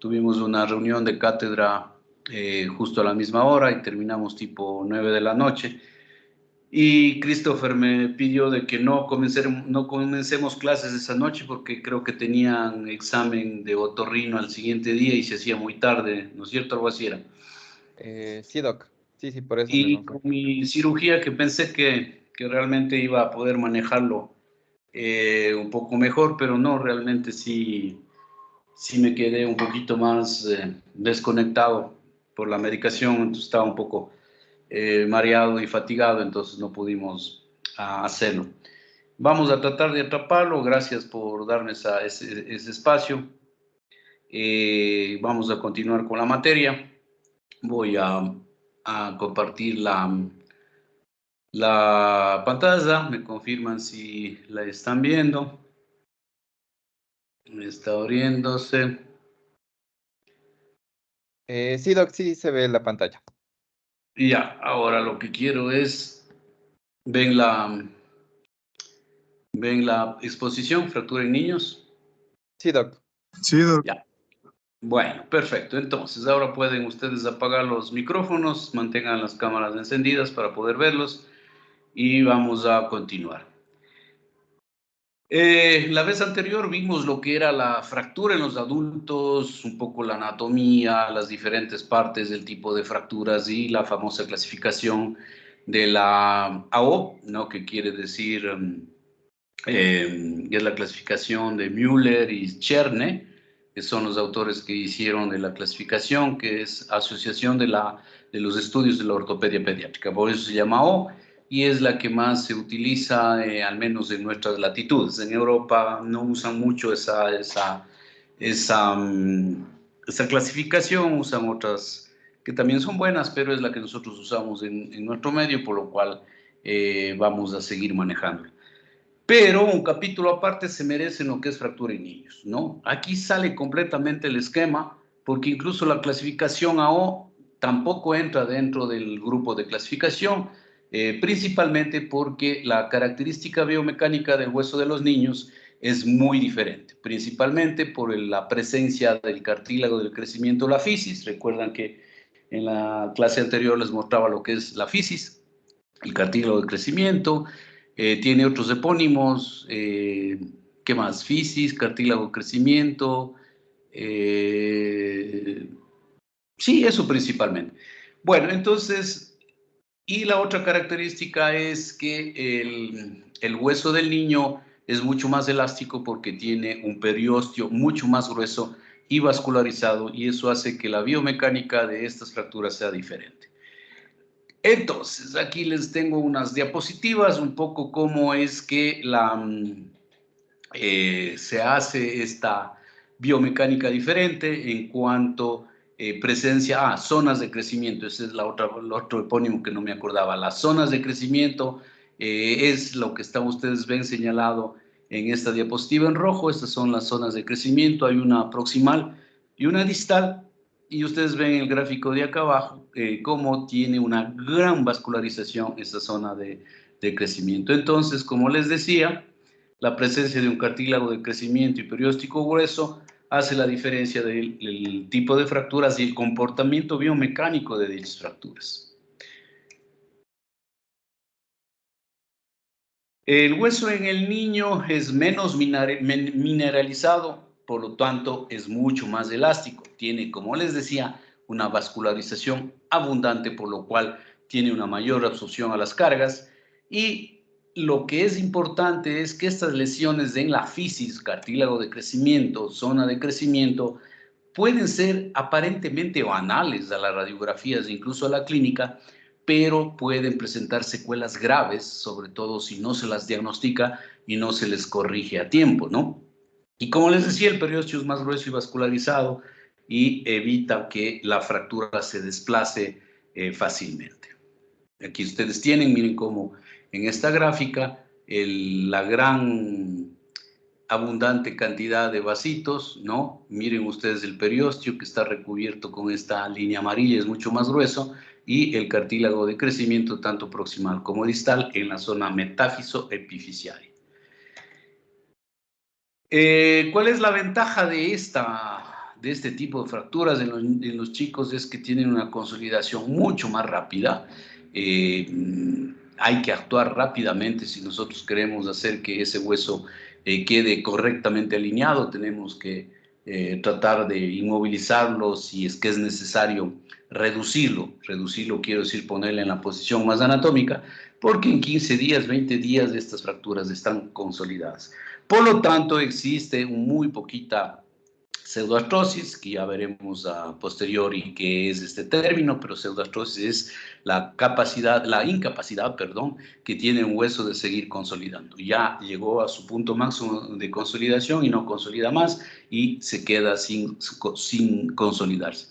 Tuvimos una reunión de cátedra justo a la misma hora y terminamos tipo 9 de la noche. Y Christopher me pidió de que no comencemos clases esa noche porque creo que tenían examen de otorrino al siguiente día y se hacía muy tarde, ¿no es cierto? Algo así era. Sí, Doc. Sí, por eso Y mismo con fue. mi cirugía, que pensé que realmente iba a poder manejarlo un poco mejor, pero no, realmente sí me quedé un poquito más desconectado por la medicación, entonces estaba un poco mareado y fatigado, entonces no pudimos hacerlo. Vamos a tratar de atraparlo, gracias por darme ese espacio. Vamos a continuar con la materia. Voy a compartir la pantalla, me confirman si la están viendo. Está abriéndose. Sí, Doc, sí se ve la pantalla. Y ya, ahora lo que quiero es, ven la exposición, fractura en niños. Sí, Doc. Sí, Doc. Ya. Bueno, perfecto. Entonces, ahora pueden ustedes apagar los micrófonos, mantengan las cámaras encendidas para poder verlos y vamos a continuar. La vez anterior vimos lo que era la fractura en los adultos, un poco la anatomía, las diferentes partes del tipo de fracturas y la famosa clasificación de la AO, ¿no? Que quiere decir, es la clasificación de Müller y Cherne, que son los autores que hicieron de la clasificación, que es Asociación de los Estudios de la Ortopedia Pediátrica, por eso se llama AO, y es la que más se utiliza, al menos en nuestras latitudes. En Europa no usan mucho esa clasificación, usan otras que también son buenas, pero es la que nosotros usamos en nuestro medio, por lo cual vamos a seguir manejando. Pero un capítulo aparte se merece en lo que es fractura en niños, ¿no? Aquí sale completamente el esquema, porque incluso la clasificación AO tampoco entra dentro del grupo de clasificación, principalmente porque la característica biomecánica del hueso de los niños es muy diferente, principalmente por la presencia del cartílago del crecimiento, la fisis. Recuerdan que en la clase anterior les mostraba lo que es la fisis, el cartílago de crecimiento. Tiene otros epónimos, ¿qué más? Fisis, cartílago de crecimiento, sí, eso principalmente. Bueno, entonces, y la otra característica es que el hueso del niño es mucho más elástico porque tiene un periósteo mucho más grueso y vascularizado, y eso hace que la biomecánica de estas fracturas sea diferente. Entonces, aquí les tengo unas diapositivas, un poco cómo es que se hace esta biomecánica diferente en cuanto presencia, zonas de crecimiento. Ese es el otro epónimo que no me acordaba. Las zonas de crecimiento es lo que ustedes ven señalado en esta diapositiva en rojo. Estas son las zonas de crecimiento. Hay una proximal y una distal. Y ustedes ven en el gráfico de acá abajo cómo tiene una gran vascularización esta zona de crecimiento. Entonces, como les decía, la presencia de un cartílago de crecimiento y perióstico grueso hace la diferencia del tipo de fracturas y el comportamiento biomecánico de dichas fracturas. El hueso en el niño es menos mineralizado, por lo tanto es mucho más elástico. Tiene, como les decía, una vascularización abundante, por lo cual tiene una mayor absorción a las cargas. Y lo que es importante es que estas lesiones en la fisis, cartílago de crecimiento, zona de crecimiento, pueden ser aparentemente banales a las radiografías, incluso a la clínica, pero pueden presentar secuelas graves, sobre todo si no se las diagnostica y no se les corrige a tiempo, ¿no? Y como les decía, el periósteo es más grueso y vascularizado y evita que la fractura se desplace fácilmente. Aquí ustedes tienen, miren cómo en esta gráfica, la gran abundante cantidad de vasitos, ¿no? Miren ustedes el periósteo que está recubierto con esta línea amarilla, es mucho más grueso, y el cartílago de crecimiento tanto proximal como distal en la zona metáfiso-epifisiaria. ¿Cuál es la ventaja de de este tipo de fracturas en los chicos es que tienen una consolidación mucho más rápida. Hay que actuar rápidamente si nosotros queremos hacer que ese hueso quede correctamente alineado. Tenemos que tratar de inmovilizarlo, si es que es necesario reducirlo. Reducirlo quiero decir ponerle en la posición más anatómica, porque en 15 días, 20 días estas fracturas están consolidadas. Por lo tanto, existe muy poquita pseudoartrosis, que ya veremos a posteriori qué es este término, pero pseudoartrosis es la incapacidad, que tiene un hueso de seguir consolidando. Ya llegó a su punto máximo de consolidación y no consolida más y se queda sin consolidarse.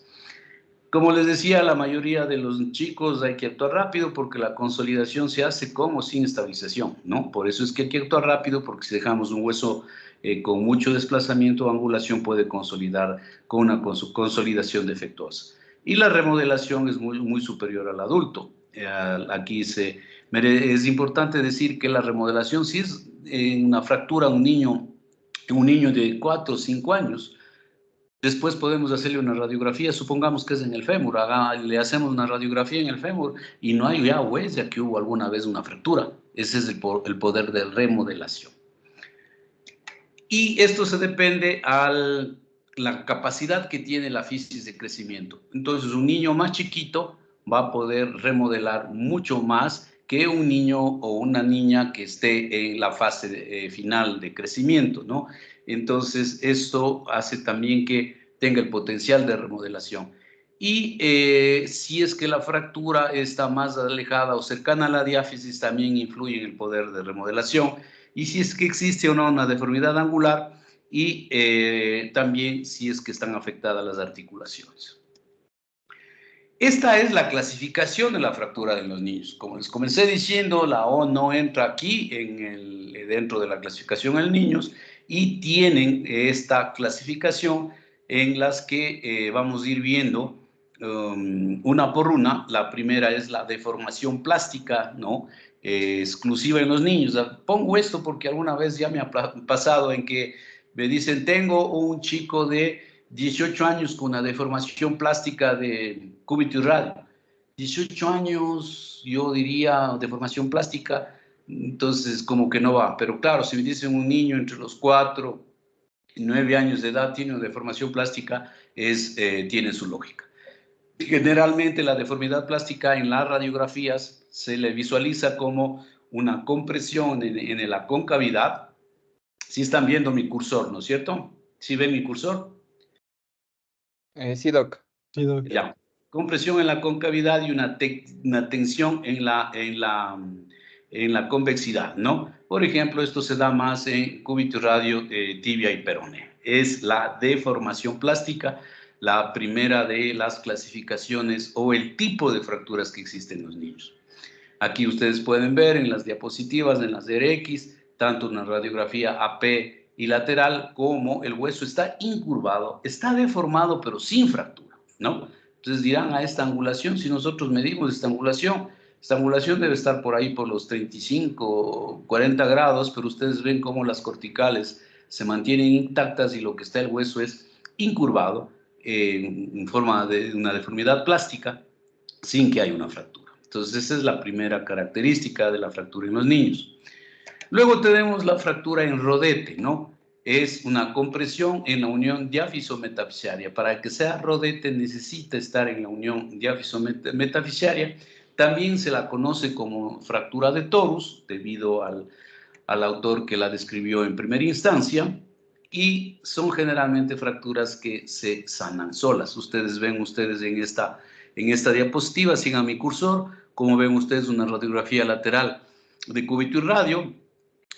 Como les decía, la mayoría de los chicos hay que actuar rápido porque la consolidación se hace con o sin estabilización, ¿no? Por eso es que hay que actuar rápido, porque si dejamos un hueso con mucho desplazamiento o angulación puede consolidar con una consolidación defectuosa. Y la remodelación es muy superior al adulto. Aquí es importante decir que la remodelación, si es una fractura a un niño de 4 o 5 años, después podemos hacerle una radiografía, supongamos que es en el fémur, le hacemos una radiografía en el fémur y no hay ya huella que hubo alguna vez una fractura. Ese es el poder de remodelación. Y esto se depende a la capacidad que tiene la fisis de crecimiento. Entonces, un niño más chiquito va a poder remodelar mucho más que un niño o una niña que esté en la fase final de crecimiento, ¿no? Entonces, esto hace también que tenga el potencial de remodelación. Y si es que la fractura está más alejada o cercana a la diáfisis, también influye en el poder de remodelación. Y si es que existe o no una deformidad angular, y también si es que están afectadas las articulaciones. Esta es la clasificación de la fractura de los niños. Como les comencé diciendo, la O no entra aquí dentro de la clasificación en niños, y tienen esta clasificación en las que vamos a ir viendo una por una. La primera es la deformación plástica, ¿no? Exclusiva en los niños. Pongo esto porque alguna vez ya me ha pasado en que me dicen, tengo un chico de 18 años con una deformación plástica de cúbito y radio. 18 años, yo diría, deformación plástica, entonces como que no va. Pero claro, si me dicen un niño entre los 4 y 9 años de edad tiene una deformación plástica, tiene su lógica. Generalmente la deformidad plástica en las radiografías se le visualiza como una compresión en la concavidad. Si están viendo mi cursor, ¿no es cierto? ¿Sí ven mi cursor? Sí, Doc. Sí, Doc. Ya. Compresión en la concavidad y una tensión en la convexidad, ¿no? Por ejemplo, esto se da más en cúbito y radio, tibia y peroné. Es la deformación plástica, la primera de las clasificaciones o el tipo de fracturas que existen en los niños. Aquí ustedes pueden ver en las diapositivas, en las RX, tanto una radiografía AP y lateral, como el hueso está incurvado, está deformado, pero sin fractura, ¿no? Entonces dirán, a esta angulación, si nosotros medimos esta angulación debe estar por ahí por los 35, 40 grados, pero ustedes ven cómo las corticales se mantienen intactas y lo que está el hueso es incurvado en forma de una deformidad plástica sin que haya una fractura. Entonces esa es la primera característica de la fractura en los niños. Luego tenemos la fractura en rodete, ¿no? Es una compresión en la unión diáfiso-metafisiaria. Para que sea rodete necesita estar en la unión diáfiso-metafisiaria. También se la conoce como fractura de torus, debido al autor que la describió en primera instancia, y son generalmente fracturas que se sanan solas. Ustedes ven en esta diapositiva, sigan mi cursor, como ven ustedes una radiografía lateral de cúbito y radio,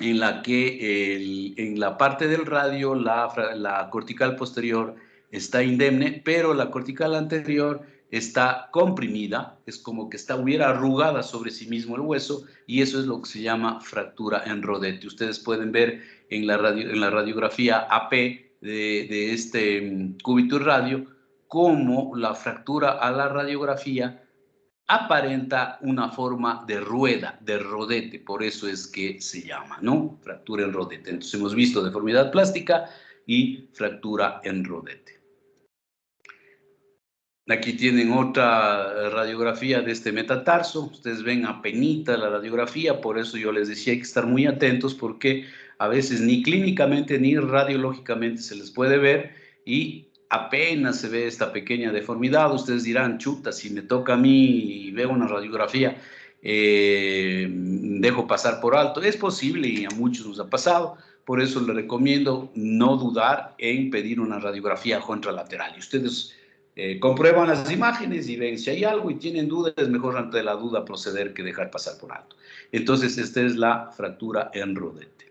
en la que en la parte del radio la cortical posterior está indemne, pero la cortical anterior está comprimida, es como que hubiera arrugada sobre sí mismo el hueso, y eso es lo que se llama fractura en rodete. Ustedes pueden ver en la radiografía AP de este cúbito y radio cómo la fractura a la radiografía aparenta una forma de rueda, de rodete, por eso es que se llama, ¿no? Fractura en rodete. Entonces hemos visto deformidad plástica y fractura en rodete. Aquí tienen otra radiografía de este metatarso. Ustedes ven apenita la radiografía, por eso yo les decía hay que estar muy atentos porque a veces ni clínicamente ni radiológicamente se les puede ver y apenas se ve esta pequeña deformidad. Ustedes dirán, chuta, si me toca a mí y veo una radiografía, dejo pasar por alto. Es posible y a muchos nos ha pasado. Por eso les recomiendo no dudar en pedir una radiografía contralateral. Y ustedes comprueban las imágenes y ven si hay algo y tienen dudas, es mejor ante la duda proceder que dejar pasar por alto. Entonces, esta es la fractura en rodete.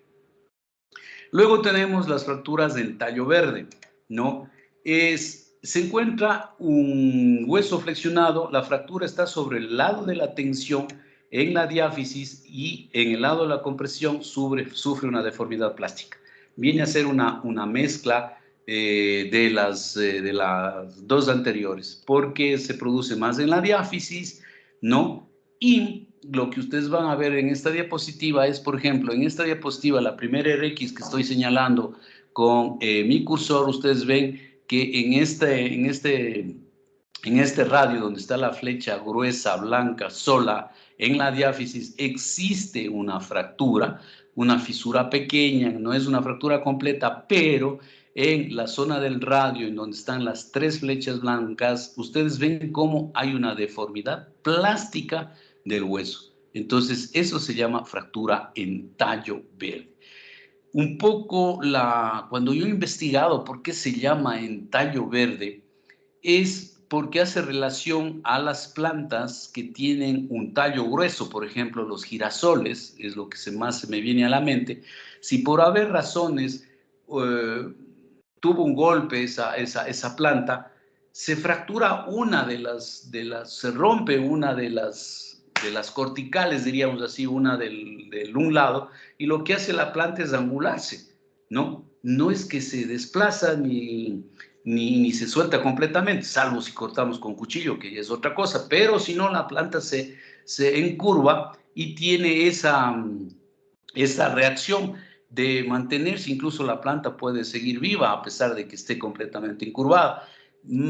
Luego tenemos las fracturas del tallo verde, ¿no? Se encuentra un hueso flexionado, la fractura está sobre el lado de la tensión en la diáfisis y en el lado de la compresión sufre una deformidad plástica. Viene a ser una mezcla de las dos anteriores, porque se produce más en la diáfisis, ¿no? Y lo que ustedes van a ver en esta diapositiva es, por ejemplo, en esta diapositiva, la primera RX que estoy señalando con mi cursor, ustedes ven que en este radio donde está la flecha gruesa, blanca, sola, en la diáfisis existe una fractura, una fisura pequeña, no es una fractura completa, pero en la zona del radio, en donde están las tres flechas blancas, ustedes ven cómo hay una deformidad plástica del hueso. Entonces, eso se llama fractura en tallo verde. Un poco cuando yo he investigado por qué se llama en tallo verde, es porque hace relación a las plantas que tienen un tallo grueso, por ejemplo, los girasoles, es lo que más se me viene a la mente. Si por haber razones tuvo un golpe esa planta, se fractura se rompe una de las corticales, diríamos así, una del un lado, y lo que hace la planta es angularse, ¿no? No es que se desplaza ni se suelta completamente, salvo si cortamos con cuchillo, que ya es otra cosa, pero si no, la planta se encurva y tiene esa reacción de mantenerse, incluso la planta puede seguir viva a pesar de que esté completamente incurvada.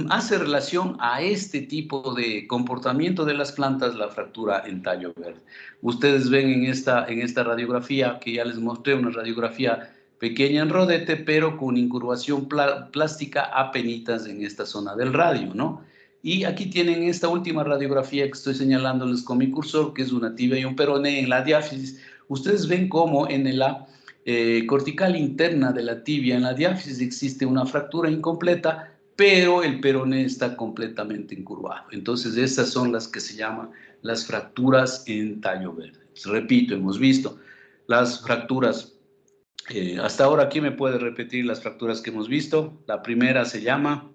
Hace relación a este tipo de comportamiento de las plantas la fractura en tallo verde. Ustedes ven en esta radiografía que ya les mostré, una radiografía pequeña en rodete, pero con incurvación plástica apenitas en esta zona del radio, ¿no? Y aquí tienen esta última radiografía que estoy señalándoles con mi cursor, que es una tibia y un peroné en la diáfisis. Ustedes ven cómo en la cortical interna de la tibia, en la diáfisis, existe una fractura incompleta, pero el peroné está completamente incurvado. Entonces, estas son las que se llaman las fracturas en tallo verde. Repito, hemos visto las fracturas. Hasta ahora, ¿quién me puede repetir las fracturas que hemos visto? La primera se llama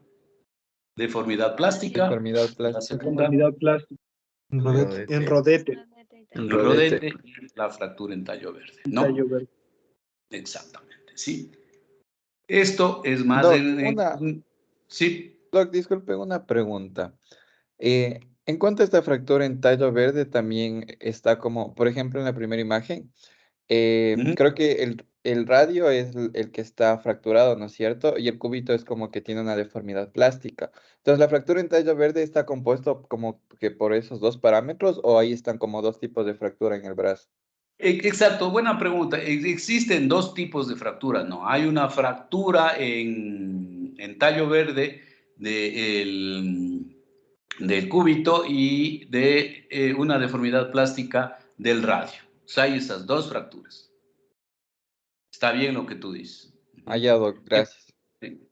deformidad plástica. Deformidad La plástica. segunda, Deformidad plástica. En rodete. en rodete, la fractura en tallo verde, En ¿no? tallo verde. Exactamente, sí. Esto es más Doc, sí. Doc, disculpe una pregunta. En cuanto a esta fractura en tallo verde, también está como, por ejemplo, en la primera imagen, creo que el radio es el que está fracturado, ¿no es cierto? Y el cúbito es como que tiene una deformidad plástica. Entonces, ¿la fractura en tallo verde está compuesto como que por esos dos parámetros o ahí están como dos tipos de fractura en el brazo? Exacto, buena pregunta. Existen dos tipos de fracturas, ¿no? Hay una fractura en tallo verde del cúbito y de una deformidad plástica del radio. O sea, hay esas dos fracturas. Está bien lo que tú dices. Allá, Doc, gracias.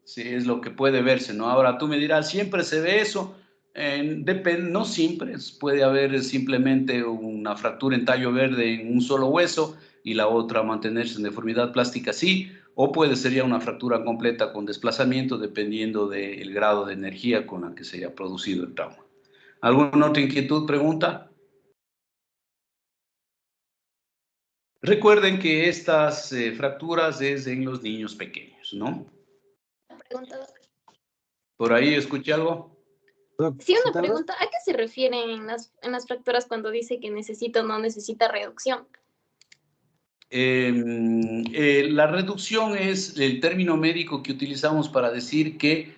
Sí, es lo que puede verse, ¿no? Ahora tú me dirás, ¿siempre se ve eso? Depende, no siempre, puede haber simplemente una fractura en tallo verde en un solo hueso y la otra mantenerse en deformidad plástica, sí, o puede ser ya una fractura completa con desplazamiento dependiendo del grado de energía con la que se haya producido el trauma. ¿Alguna otra inquietud, pregunta? Recuerden que estas fracturas es en los niños pequeños, ¿no? Pregunta. ¿Por ahí escuché algo? Sí, una pregunta. ¿A qué se refieren en las fracturas cuando dice que necesita o no necesita reducción? La reducción es el término médico que utilizamos para decir que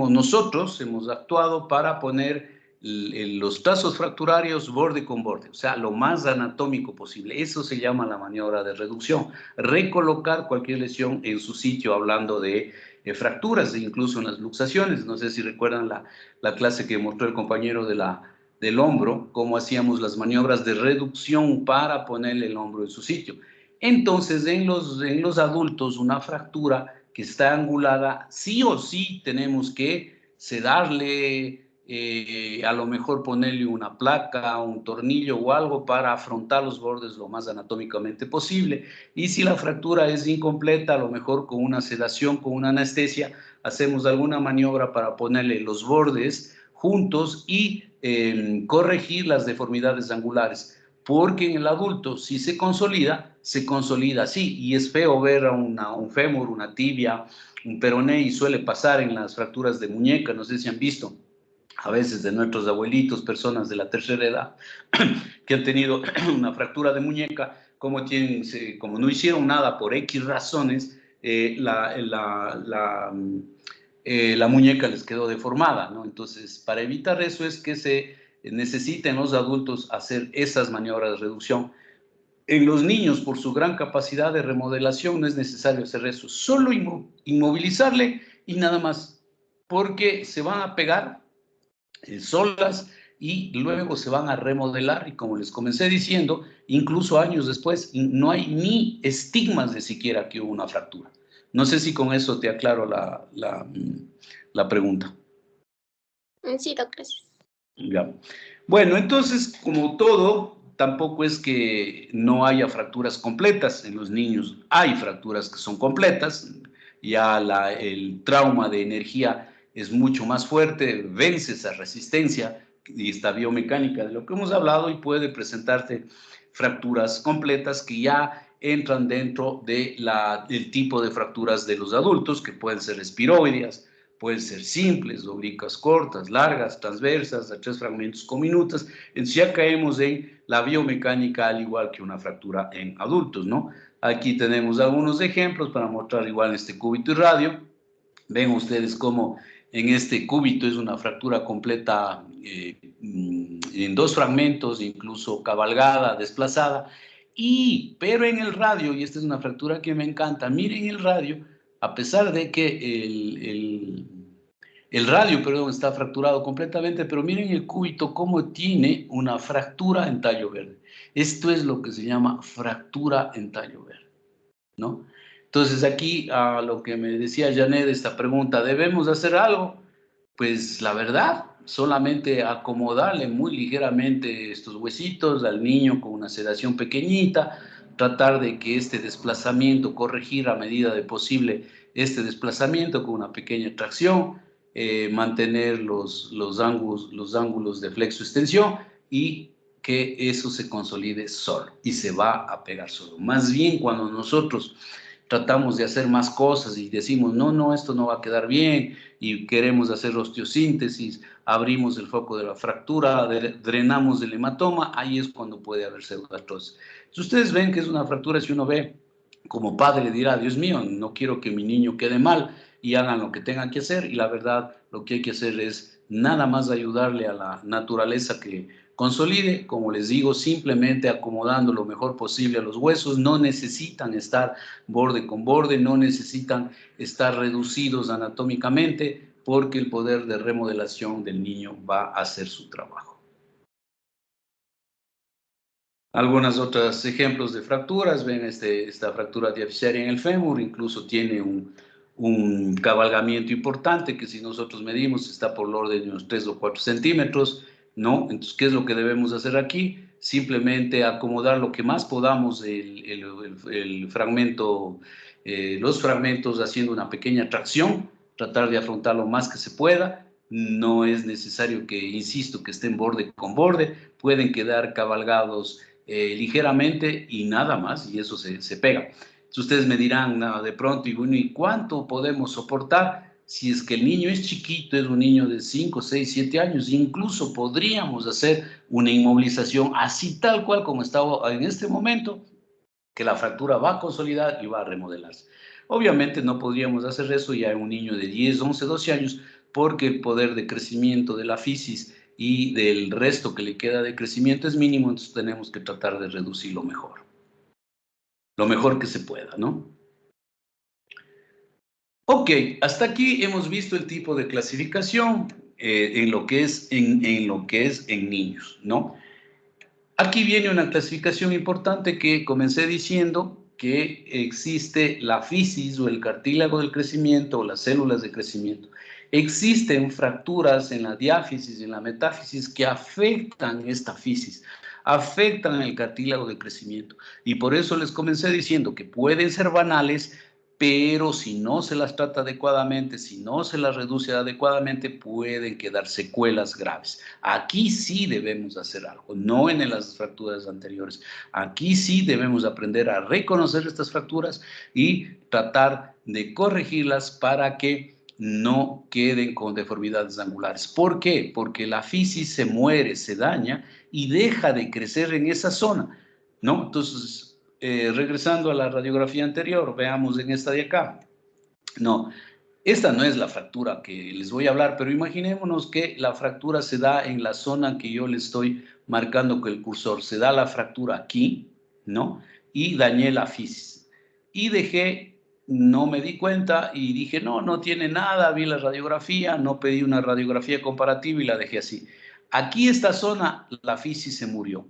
nosotros hemos actuado para poner los trazos fracturarios borde con borde, o sea, lo más anatómico posible. Eso se llama la maniobra de reducción. Recolocar cualquier lesión en su sitio, hablando de fracturas, incluso en las luxaciones. No sé si recuerdan la clase que mostró el compañero del hombro, cómo hacíamos las maniobras de reducción para ponerle el hombro en su sitio. Entonces, en los adultos, una fractura que está angulada, sí o sí tenemos que sedarle, a lo mejor ponerle una placa, un tornillo o algo para afrontar los bordes lo más anatómicamente posible. Y si la fractura es incompleta, a lo mejor con una sedación, con una anestesia, hacemos alguna maniobra para ponerle los bordes juntos y corregir las deformidades angulares. Porque en el adulto, si se consolida así, y es feo ver a un fémur, una tibia, un peroné, y suele pasar en las fracturas de muñeca. No sé si han visto a veces de nuestros abuelitos, personas de la tercera edad, que han tenido una fractura de muñeca, como no hicieron nada por X razones, la muñeca les quedó deformada, ¿no? Entonces, para evitar eso es que se necesita en los adultos hacer esas maniobras de reducción. En los niños, por su gran capacidad de remodelación, no es necesario hacer eso, solo inmovilizarle y nada más, porque se van a pegar solas y luego se van a remodelar, y como les comencé diciendo, incluso años después no hay ni estigmas de siquiera que hubo una fractura. No sé si con eso te aclaro la pregunta. Sí, doctor, gracias. Ya. Bueno, entonces, como todo, tampoco es que no haya fracturas completas. En los niños hay fracturas que son completas. Ya el trauma de energía es mucho más fuerte, vence esa resistencia y esta biomecánica de lo que hemos hablado, y puede presentarte fracturas completas que ya entran dentro del tipo de fracturas de los adultos, que pueden ser espiroideas, pueden ser simples, oblicuas cortas, largas, transversas, de 3 fragmentos comminutas. Entonces ya caemos en la biomecánica, al igual que una fractura en adultos, ¿no? Aquí tenemos algunos ejemplos para mostrar igual este cúbito y radio. Ven ustedes cómo en este cúbito es una fractura completa en 2 fragmentos, incluso cabalgada, desplazada. Pero en el radio, y esta es una fractura que me encanta, miren el radio, a pesar de que el radio, perdón, está fracturado completamente, pero miren el cúbito cómo tiene una fractura en tallo verde. Esto es lo que se llama fractura en tallo verde, ¿no? Entonces aquí, a lo que me decía Janet, esta pregunta, ¿debemos hacer algo? Pues la verdad, solamente acomodarle muy ligeramente estos huesitos al niño con una sedación pequeñita, tratar de que este desplazamiento, corregir a medida de posible este desplazamiento con una pequeña tracción, mantener los ángulos de flexo-extensión, y que eso se consolide solo y se va a pegar solo. Más bien, cuando nosotros tratamos de hacer más cosas y decimos, no, esto no va a quedar bien, y queremos hacer osteosíntesis, abrimos el foco de la fractura, drenamos el hematoma, ahí es cuando puede haber pseudoartrosis. Si ustedes ven que es una fractura, si uno ve como padre dirá, Dios mío, no quiero que mi niño quede mal, y hagan lo que tengan que hacer, y la verdad lo que hay que hacer es nada más ayudarle a la naturaleza que consolide, como les digo, simplemente acomodando lo mejor posible a los huesos. No necesitan estar borde con borde, no necesitan estar reducidos anatómicamente, porque el poder de remodelación del niño va a hacer su trabajo. Algunos otros ejemplos de fracturas, ven esta fractura diafisaria en el fémur, incluso tiene un cabalgamiento importante que, si nosotros medimos, está por el orden de unos 3 o 4 centímetros, ¿no? Entonces, ¿qué es lo que debemos hacer aquí? Simplemente acomodar lo que más podamos el fragmento, los fragmentos, haciendo una pequeña tracción, tratar de afrontar lo más que se pueda. No es necesario que, insisto, que estén borde con borde, pueden quedar cabalgados ligeramente y nada más, y eso se pega. Si ustedes me dirán de pronto, y bueno, ¿y cuánto podemos soportar? Si es que el niño es chiquito, es un niño de 5, 6, 7 años, incluso podríamos hacer una inmovilización así tal cual como está en este momento, que la fractura va a consolidar y va a remodelarse. Obviamente no podríamos hacer eso ya en un niño de 10, 11, 12 años, porque el poder de crecimiento de la fisis y del resto que le queda de crecimiento es mínimo, entonces tenemos que tratar de reducirlo mejor. Lo mejor que se pueda, ¿no? Ok, hasta aquí hemos visto el tipo de clasificación en lo que es en niños, ¿no? Aquí viene una clasificación importante que comencé diciendo que existe la fisis o el cartílago del crecimiento o las células de crecimiento. Existen fracturas en la diáfisis y en la metáfisis que afectan esta fisis, afectan el cartílago de crecimiento. Y por eso les comencé diciendo que pueden ser banales, pero si no se las trata adecuadamente, si no se las reduce adecuadamente, pueden quedar secuelas graves. Aquí sí debemos hacer algo, no en las fracturas anteriores. Aquí sí debemos aprender a reconocer estas fracturas y tratar de corregirlas para que no queden con deformidades angulares. ¿Por qué? Porque la fisis se muere, se daña y deja de crecer en esa zona, ¿no? Entonces, regresando a la radiografía anterior, veamos en esta de acá. No, esta no es la fractura que les voy a hablar, pero imaginémonos que la fractura se da en la zona que yo le estoy marcando con el cursor. Se da la fractura aquí, ¿no? Y dañé la fisis. Y dejé, no me di cuenta y dije, no, no tiene nada, vi la radiografía, no pedí una radiografía comparativa y la dejé así. Aquí esta zona, la fisis se murió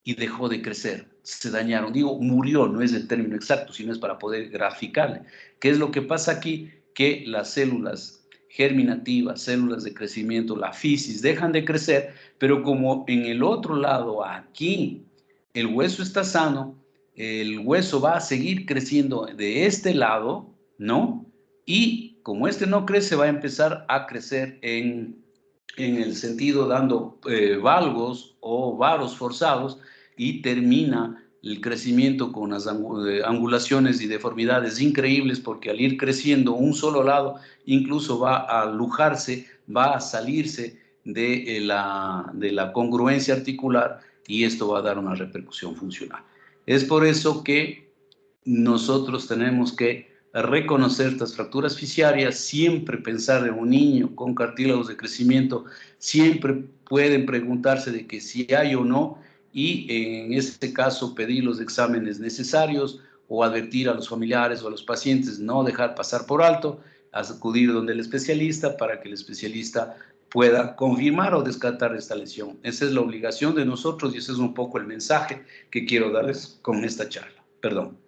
y dejó de crecer, se dañaron. Digo, murió, no es el término exacto, sino es para poder graficarle. ¿Qué es lo que pasa aquí? Que las células germinativas, células de crecimiento, la fisis, dejan de crecer, pero como en el otro lado, aquí, el hueso está sano, el hueso va a seguir creciendo de este lado, ¿no? Y como este no crece, va a empezar a crecer en el sentido dando valgos o varos forzados y termina el crecimiento con unas angulaciones y deformidades increíbles porque al ir creciendo un solo lado incluso va a lujarse, va a salirse de la congruencia articular y esto va a dar una repercusión funcional. Es por eso que nosotros tenemos que reconocer estas fracturas fisiarias, siempre pensar en un niño con cartílagos de crecimiento, siempre pueden preguntarse de que si hay o no y en este caso pedir los exámenes necesarios o advertir a los familiares o a los pacientes, no dejar pasar por alto, acudir donde el especialista para que el especialista pueda confirmar o descartar esta lesión. Esa es la obligación de nosotros y ese es un poco el mensaje que quiero darles con esta charla. Perdón.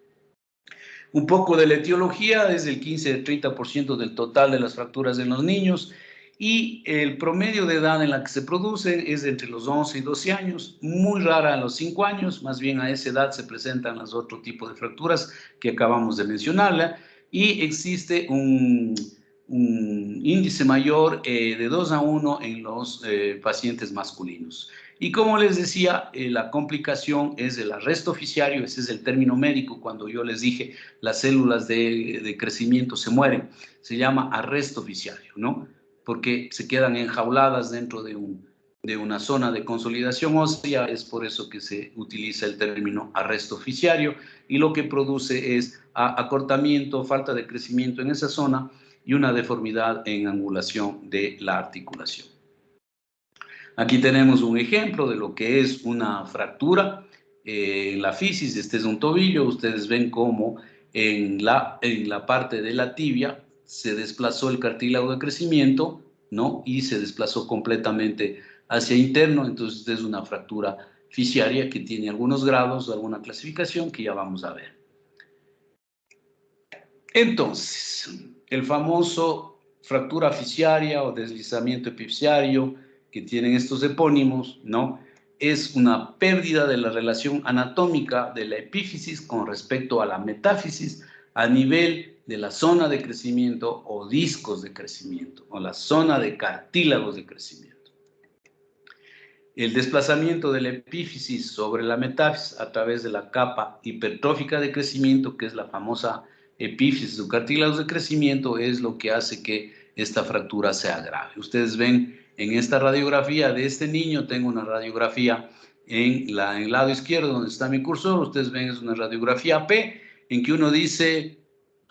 Un poco de la etiología, es el 15-30% del total de las fracturas en los niños y el promedio de edad en la que se producen es entre los 11 y 12 años, muy rara en los 5 años, más bien a esa edad se presentan los otros tipos de fracturas que acabamos de mencionarla y existe un índice mayor de 2-1 en los pacientes masculinos. Y como les decía, la complicación es el arresto fisiario, ese es el término médico, cuando yo les dije las células de crecimiento se mueren, se llama arresto fisiario, ¿no? Porque se quedan enjauladas dentro de una zona de consolidación ósea, es por eso que se utiliza el término arresto fisiario, y lo que produce es acortamiento, falta de crecimiento en esa zona y una deformidad en angulación de la articulación. Aquí tenemos un ejemplo de lo que es una fractura en la fisis. Este es un tobillo. Ustedes ven cómo en la parte de la tibia se desplazó el cartílago de crecimiento, ¿no? Y se desplazó completamente hacia interno. Entonces, es una fractura fisiaria que tiene algunos grados, alguna clasificación que ya vamos a ver. Entonces, el famoso fractura fisiaria o deslizamiento epifisiario que tienen estos epónimos, ¿no? Es una pérdida de la relación anatómica de la epífisis con respecto a la metáfisis a nivel de la zona de crecimiento o discos de crecimiento o la zona de cartílagos de crecimiento. El desplazamiento de la epífisis sobre la metáfisis a través de la capa hipertrófica de crecimiento, que es la famosa epífisis o cartílagos de crecimiento, es lo que hace que esta fractura sea grave. Ustedes ven en esta radiografía de este niño, tengo una radiografía en el lado izquierdo donde está mi cursor, ustedes ven es una radiografía P, en que uno dice,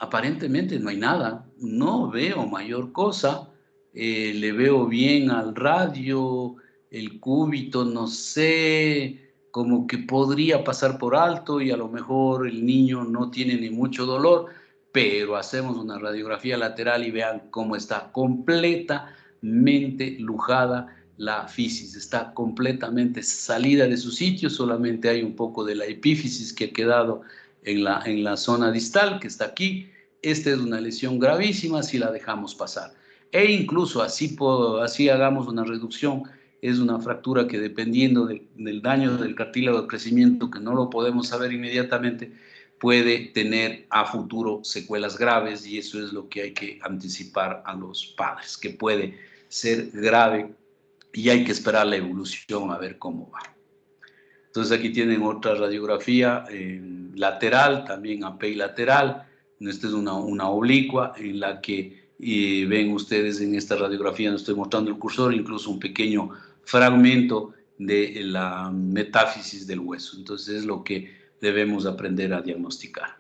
aparentemente no hay nada, no veo mayor cosa, le veo bien al radio, el cúbito, no sé, como que podría pasar por alto y a lo mejor el niño no tiene ni mucho dolor, pero hacemos una radiografía lateral y vean cómo está completamente lujada la fisis, está completamente salida de su sitio, solamente hay un poco de la epífisis que ha quedado en la zona distal, que está aquí. Esta es una lesión gravísima si la dejamos pasar. E incluso así hagamos una reducción, es una fractura que dependiendo del daño del cartílago de crecimiento, que no lo podemos saber inmediatamente, puede tener a futuro secuelas graves, y eso es lo que hay que anticipar a los padres, que puede ser grave y hay que esperar la evolución a ver cómo va. Entonces aquí tienen otra radiografía lateral, también APEI lateral. Esta es una oblicua en la que ven ustedes en esta radiografía, no estoy mostrando el cursor, incluso un pequeño fragmento de la metáfisis del hueso. Entonces es lo que debemos aprender a diagnosticar.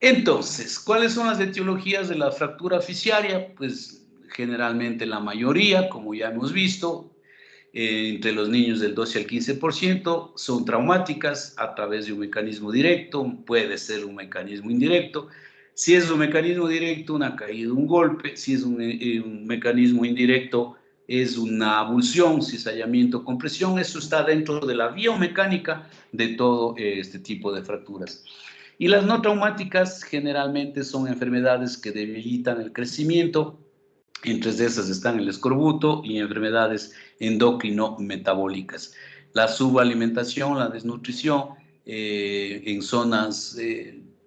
Entonces, ¿cuáles son las etiologías de la fractura fisiaria? Pues generalmente la mayoría, como ya hemos visto, entre los niños del 12 al 15% son traumáticas a través de un mecanismo directo, puede ser un mecanismo indirecto. Si es un mecanismo directo, una caída, un golpe. Si es un mecanismo indirecto, es una abulsión, cizallamiento, compresión. Eso está dentro de la biomecánica de todo este tipo de fracturas. Y las no traumáticas generalmente son enfermedades que debilitan el crecimiento. Entre esas están el escorbuto y enfermedades endocrino-metabólicas. La subalimentación, la desnutrición en zonas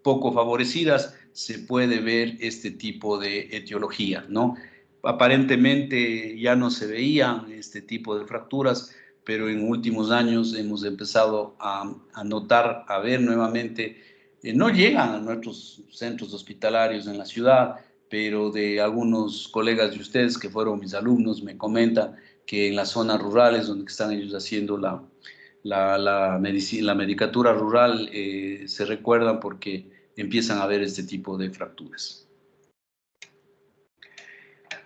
poco favorecidas, se puede ver este tipo de etiología, ¿no? Aparentemente ya no se veían este tipo de fracturas, pero en últimos años hemos empezado a notar, a ver nuevamente, no llegan a nuestros centros hospitalarios en la ciudad, pero de algunos colegas de ustedes que fueron mis alumnos me comentan que en las zonas rurales donde están ellos haciendo la medicatura rural se recuerdan porque empiezan a ver este tipo de fracturas.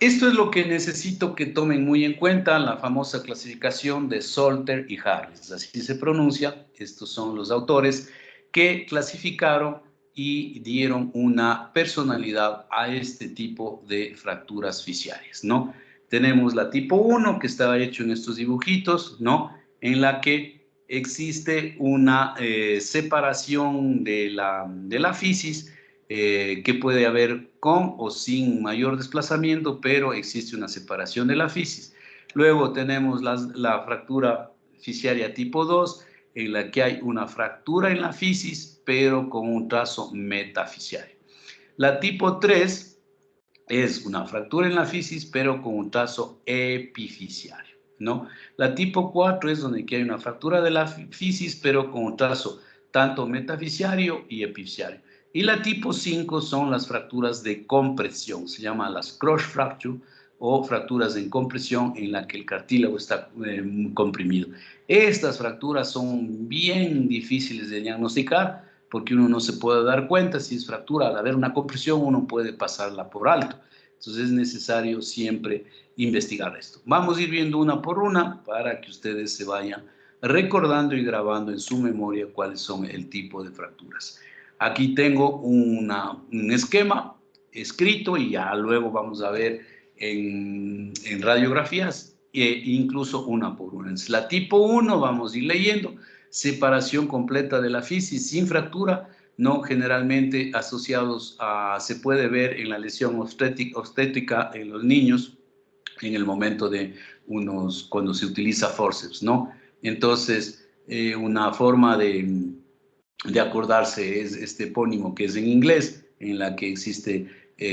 Esto es lo que necesito que tomen muy en cuenta, la famosa clasificación de Salter y Harris, así se pronuncia. Estos son los autores que clasificaron y dieron una personalidad a este tipo de fracturas fisiarias, ¿no? Tenemos la tipo 1, que estaba hecho en estos dibujitos, ¿no? En la que existe una separación de la fisis, que puede haber con o sin mayor desplazamiento, pero existe una separación de la fisis. Luego tenemos la fractura fisiaria tipo 2, en la que hay una fractura en la fisis, pero con un trazo metafisiario. La tipo 3 es una fractura en la fisis, pero con un trazo epifisiario, ¿no? La tipo 4 es donde hay una fractura de la fisis, pero con un trazo tanto metafisiario y epifisiario. Y la tipo 5 son las fracturas de compresión, se llaman las crush fracture o fracturas en compresión, en la que el cartílago está comprimido. Estas fracturas son bien difíciles de diagnosticar porque uno no se puede dar cuenta si es fractura. Al haber una compresión uno puede pasarla por alto. Entonces es necesario siempre investigar esto. Vamos a ir viendo una por una para que ustedes se vayan recordando y grabando en su memoria cuáles son el tipo de fracturas. Aquí tengo un esquema escrito y ya luego vamos a ver en radiografías incluso una por una. Entonces, la tipo 1 vamos a ir leyendo: separación completa de la fisis sin fractura, no generalmente asociados se puede ver en la lesión obstétrica en los niños en el momento de cuando se utiliza forceps, ¿no? Entonces, una forma de acordarse es este epónimo que es en inglés, en la que existe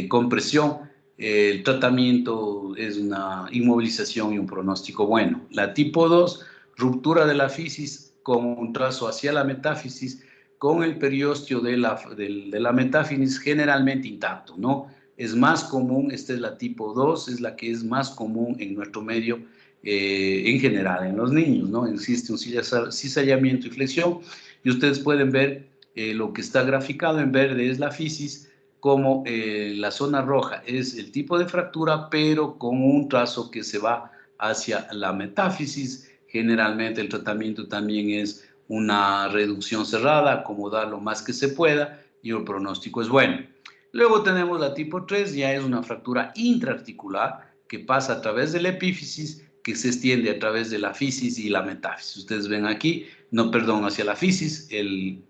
compresión. El tratamiento es una inmovilización y un pronóstico bueno. La tipo 2, ruptura de la fisis con un trazo hacia la metáfisis, con el periósteo de la metáfisis generalmente intacto, ¿no? Es más común, esta es la tipo 2, es la que es más común en nuestro medio en general, en los niños, ¿no? Existe un cizallamiento y flexión, y ustedes pueden ver lo que está graficado en verde es la fisis, como la zona roja es el tipo de fractura, pero con un trazo que se va hacia la metáfisis. Generalmente el tratamiento también es una reducción cerrada, acomodar lo más que se pueda y el pronóstico es bueno. Luego tenemos la tipo 3, ya es una fractura intraarticular que pasa a través de la epífisis, que se extiende a través de la fisis y la metáfisis. Ustedes ven aquí, no, perdón, hacia la fisis, el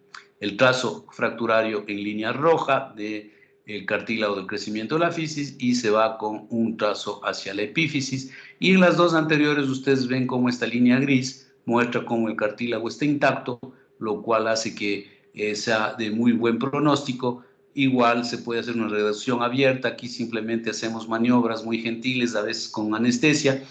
trazo fracturario en línea roja del cartílago del crecimiento de la fisis y se va con un trazo hacia la epífisis. Y en las dos anteriores ustedes ven cómo esta línea gris muestra cómo el cartílago está intacto, lo cual hace que sea de muy buen pronóstico. Igual se puede hacer una reducción abierta, aquí simplemente hacemos maniobras muy gentiles, a veces con anestesia,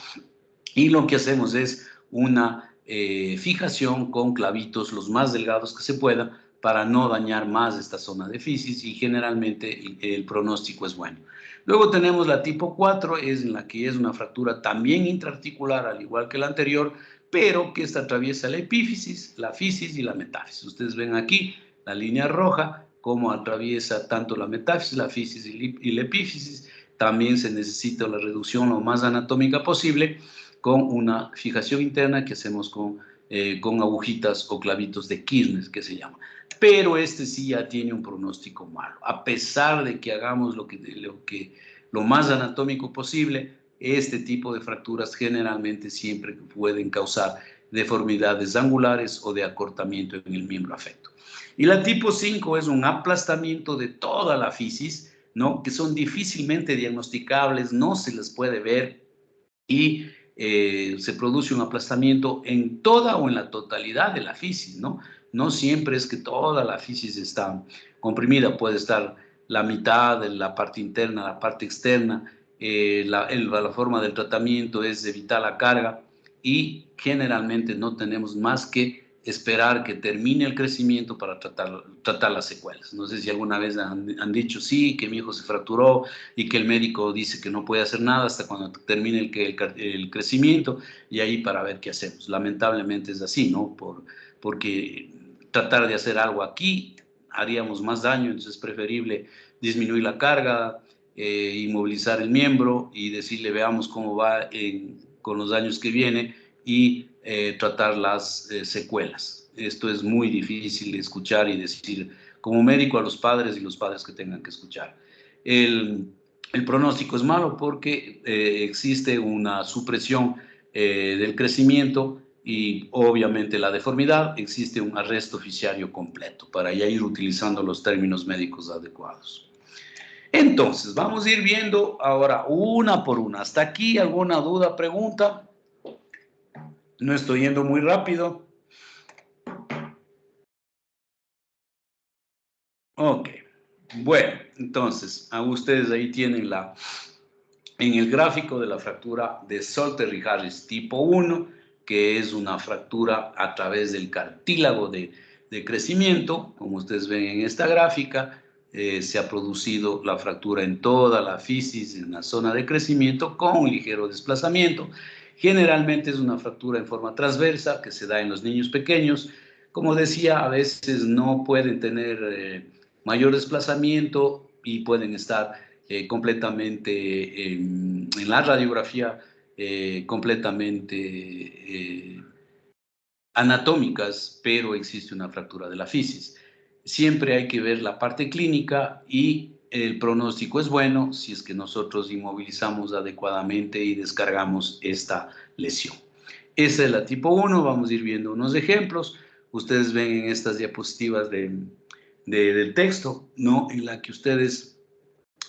y lo que hacemos es una fijación con clavitos los más delgados que se pueda para no dañar más esta zona de fisis, y generalmente el pronóstico es bueno. Luego tenemos la tipo 4, es en la que es una fractura también intraarticular, al igual que la anterior, pero que esta atraviesa la epífisis, la fisis y la metáfisis. Ustedes ven aquí la línea roja, cómo atraviesa tanto la metáfisis, la fisis y la epífisis. También se necesita la reducción lo más anatómica posible, con una fijación interna que hacemos con agujitas o clavitos de Kirchner, que se llama. Pero este sí ya tiene un pronóstico malo. A pesar de que hagamos lo más anatómico posible, este tipo de fracturas generalmente siempre pueden causar deformidades angulares o de acortamiento en el miembro afecto. Y la tipo 5 es un aplastamiento de toda la fisis, ¿no? Que son difícilmente diagnosticables, no se les puede ver, y se produce un aplastamiento en toda o en la totalidad de la fisis, ¿no? No siempre es que toda la fisis está comprimida, puede estar la mitad de la parte interna, la parte externa. La forma del tratamiento es evitar la carga y generalmente no tenemos más que esperar que termine el crecimiento para tratar las secuelas. No sé si alguna vez han dicho, sí, que mi hijo se fracturó y que el médico dice que no puede hacer nada hasta cuando termine el crecimiento, y ahí para ver qué hacemos. Lamentablemente es así, ¿no? Porque tratar de hacer algo aquí haríamos más daño, entonces es preferible disminuir la carga, inmovilizar el miembro y decirle veamos cómo va con los años que viene, y tratar las secuelas. Esto es muy difícil de escuchar y decir como médico a los padres y los padres que tengan que escuchar. El pronóstico es malo porque existe una supresión del crecimiento y obviamente la deformidad, existe un arresto oficiario completo para ya ir utilizando los términos médicos adecuados. Entonces, vamos a ir viendo ahora una por una. ¿Hasta aquí alguna duda, pregunta? No estoy yendo muy rápido. Ok. Bueno, entonces, a ustedes ahí tienen en el gráfico de la fractura de Salter y Harris tipo 1, que es una fractura a través del cartílago de crecimiento. Como ustedes ven en esta gráfica, se ha producido la fractura en toda la fisis, en la zona de crecimiento, con un ligero desplazamiento. Generalmente es una fractura en forma transversa que se da en los niños pequeños. Como decía, a veces no pueden tener mayor desplazamiento y pueden estar completamente en la radiografía completamente anatómicas, pero existe una fractura de la fisis. Siempre hay que ver la parte clínica y el pronóstico es bueno si es que nosotros inmovilizamos adecuadamente y descargamos esta lesión. Esa es la tipo 1, vamos a ir viendo unos ejemplos. Ustedes ven en estas diapositivas del texto, ¿no? En la que ustedes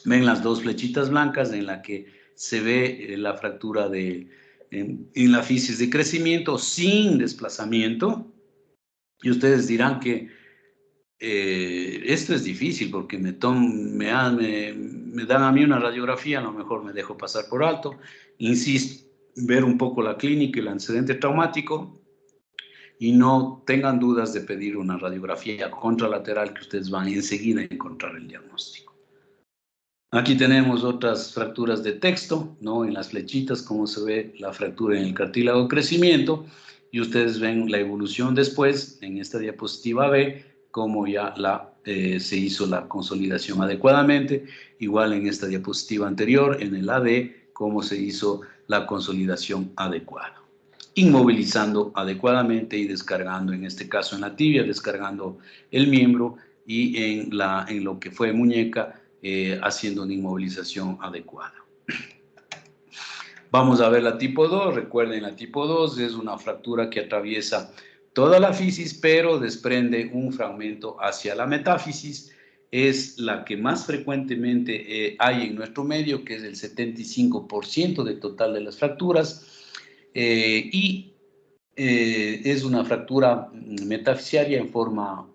ven las dos flechitas blancas en la que se ve la fractura en la fisis de crecimiento sin desplazamiento. Y ustedes dirán que esto es difícil porque me dan a mí una radiografía, a lo mejor me dejo pasar por alto. Insisto, ver un poco la clínica y el antecedente traumático, y no tengan dudas de pedir una radiografía contralateral que ustedes van enseguida a encontrar el diagnóstico. Aquí tenemos otras fracturas de texto, ¿no? En las flechitas, como se ve la fractura en el cartílago de crecimiento, y ustedes ven la evolución después, en esta diapositiva B, cómo ya se hizo la consolidación adecuadamente. Igual en esta diapositiva anterior, en el AD, cómo se hizo la consolidación adecuada. Inmovilizando adecuadamente y descargando, en este caso en la tibia, descargando el miembro, y en lo que fue muñeca, haciendo una inmovilización adecuada. Vamos a ver la tipo 2. Recuerden, la tipo 2 es una fractura que atraviesa toda la fisis, pero desprende un fragmento hacia la metáfisis. Es la que más frecuentemente hay en nuestro medio, que es el 75% del total de las fracturas. Es una fractura metafisiaria en forma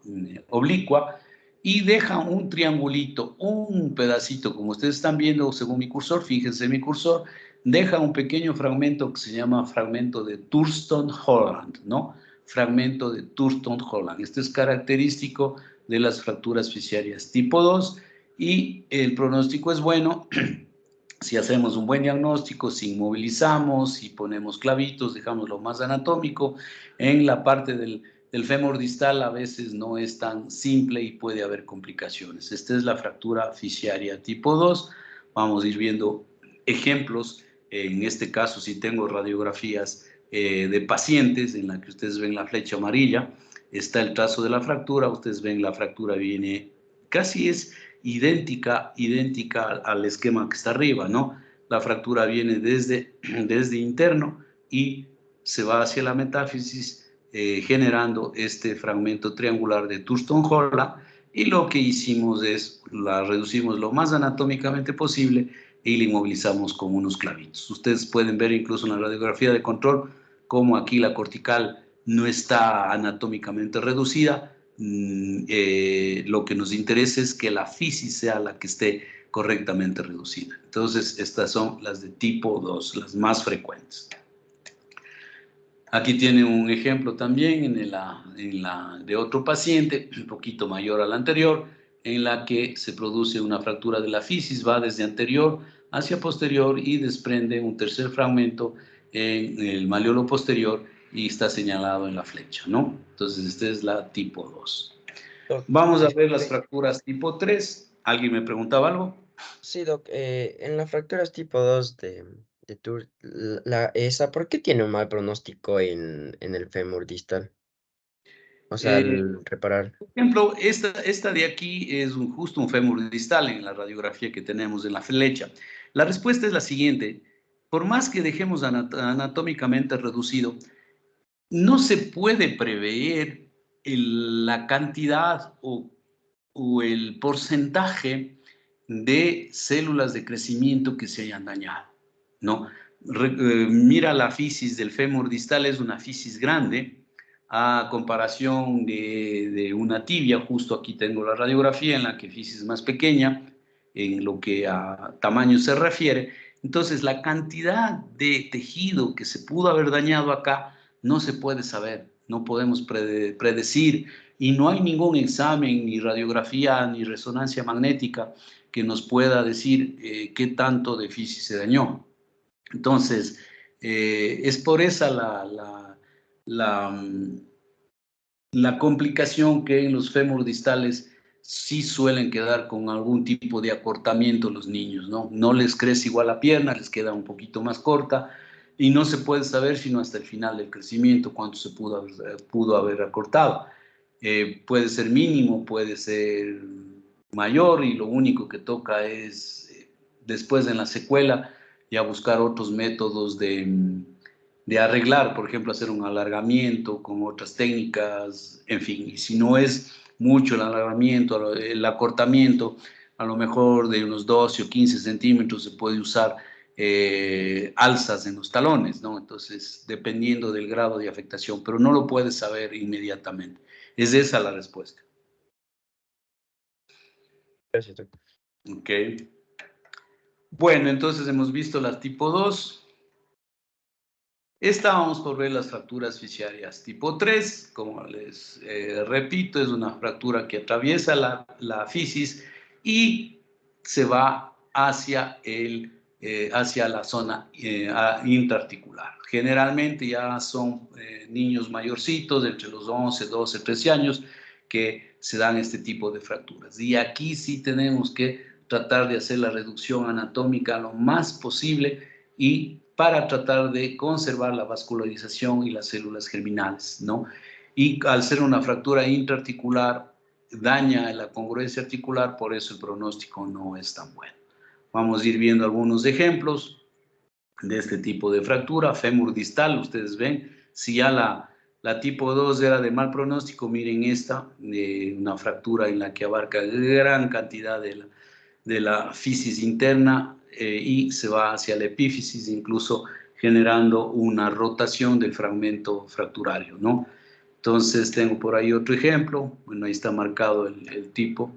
oblicua y deja un triangulito, un pedacito, como ustedes están viendo según mi cursor. Fíjense mi cursor, deja un pequeño fragmento que se llama fragmento de Thurston-Holland, ¿no? Fragmento de Thurston-Holland. Este es característico de las fracturas fisiarias tipo 2, y el pronóstico es bueno si hacemos un buen diagnóstico, si inmovilizamos, si ponemos clavitos, dejamos lo más anatómico. En la parte del fémur distal a veces no es tan simple y puede haber complicaciones. Esta es la fractura fisiaria tipo 2. Vamos a ir viendo ejemplos. En este caso, si tengo radiografías de pacientes en la que ustedes ven la flecha amarilla, está el trazo de la fractura. Ustedes ven la fractura viene, casi es idéntica al esquema que está arriba, ¿no? La fractura viene desde interno y se va hacia la metáfisis, generando este fragmento triangular de Thurston-Holland, y lo que hicimos es la reducimos lo más anatómicamente posible y la inmovilizamos con unos clavitos. Ustedes pueden ver incluso en la radiografía de control cómo aquí la cortical no está anatómicamente reducida. Lo que nos interesa es que la fisis sea la que esté correctamente reducida. Entonces, estas son las de tipo 2, las más frecuentes. Aquí tiene un ejemplo también de otro paciente, un poquito mayor al anterior, en la que se produce una fractura de la fisis, va desde anterior hacia posterior y desprende un tercer fragmento en el malleolo posterior y está señalado en la flecha, ¿no? Entonces, esta es la tipo 2. Doc, Vamos a ver las fracturas tipo 3. ¿Alguien me preguntaba algo? Sí, Doc, en las fracturas tipo 2 de esa, ¿por qué tiene un mal pronóstico en el fémur distal? O sea, al reparar. Por ejemplo, esta de aquí es justo un fémur distal en la radiografía que tenemos en la flecha. La respuesta es la siguiente: por más que dejemos anatómicamente reducido, no se puede prever la cantidad o el porcentaje de células de crecimiento que se hayan dañado, ¿no? Mira, la fisis del fémur distal es una fisis grande a comparación de una tibia. Justo aquí tengo la radiografía en la que fisis es más pequeña en lo que a tamaño se refiere. Entonces, la cantidad de tejido que se pudo haber dañado acá no se puede saber, no podemos predecir, y no hay ningún examen, ni radiografía, ni resonancia magnética que nos pueda decir qué tanto de fisis se dañó. Entonces, es por esa la complicación que en los fémur distales sí suelen quedar con algún tipo de acortamiento los niños, ¿no? No les crece igual la pierna, les queda un poquito más corta, y no se puede saber sino hasta el final del crecimiento cuánto se pudo haber acortado. Puede ser mínimo, puede ser mayor, y lo único que toca es, después en la secuela, ya buscar otros métodos de arreglar, por ejemplo, hacer un alargamiento con otras técnicas, en fin. Y si no es mucho el alargamiento, el acortamiento, a lo mejor de unos 12 o 15 centímetros se puede usar alzas en los talones, ¿no? Entonces, dependiendo del grado de afectación, pero no lo puedes saber inmediatamente. Es esa la respuesta. Gracias, Doc. Ok. Bueno, entonces hemos visto la tipo 2. Estábamos por ver las fracturas fisiarias tipo 3. Como les repito, es una fractura que atraviesa la fisis y se va hacia la zona intraarticular. Generalmente ya son niños mayorcitos, entre los 11, 12, 13 años, que se dan este tipo de fracturas. Y aquí sí tenemos que tratar de hacer la reducción anatómica lo más posible y para tratar de conservar la vascularización y las células germinales, ¿no? Y al ser una fractura intraarticular, daña la congruencia articular, por eso el pronóstico no es tan bueno. Vamos a ir viendo algunos ejemplos de este tipo de fractura. Fémur distal, ustedes ven, si ya la tipo 2 era de mal pronóstico, miren esta, una fractura en la que abarca gran cantidad de la fisis interna y se va hacia la epífisis, incluso generando una rotación del fragmento fracturario, ¿no? Entonces tengo por ahí otro ejemplo, bueno, ahí está marcado el tipo.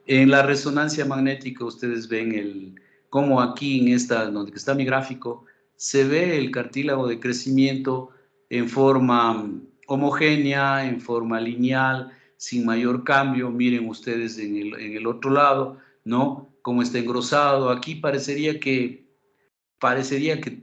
En la resonancia magnética ustedes ven cómo aquí en esta, donde está mi gráfico, se ve el cartílago de crecimiento en forma homogénea, en forma lineal, sin mayor cambio. Miren ustedes en el otro lado, ¿no? Cómo está engrosado. Aquí parecería que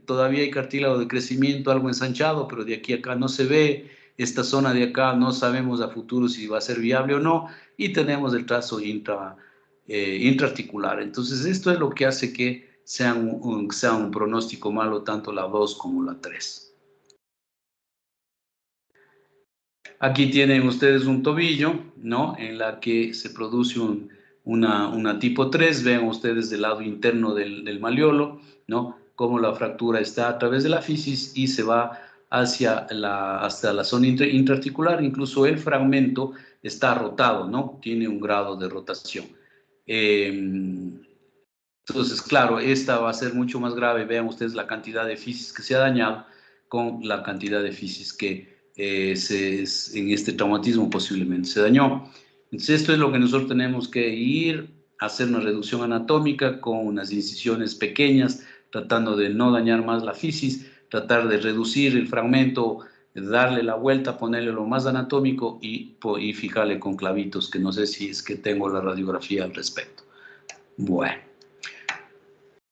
todavía hay cartílago de crecimiento algo ensanchado, pero de aquí a acá no se ve. Esta zona de acá no sabemos a futuro si va a ser viable o no, y tenemos el trazo intraarticular. Entonces, esto es lo que hace que sea un pronóstico malo tanto la 2 como la 3. Aquí tienen ustedes un tobillo, ¿no? En la que se produce una tipo 3, ven ustedes del lado interno del malleolo, ¿no? Cómo la fractura está a través de la fisis y se va hasta la zona intraarticular, incluso el fragmento está rotado, ¿no? Tiene un grado de rotación. Entonces, claro, esta va a ser mucho más grave. Vean ustedes la cantidad de fisis que se ha dañado con la cantidad de fisis que en este traumatismo posiblemente se dañó. Entonces, esto es lo que nosotros tenemos que ir a hacer una reducción anatómica con unas incisiones pequeñas, tratando de no dañar más la fisis, tratar de reducir el fragmento, darle la vuelta, ponerle lo más anatómico y fijarle con clavitos, que no sé si es que tengo la radiografía al respecto. Bueno.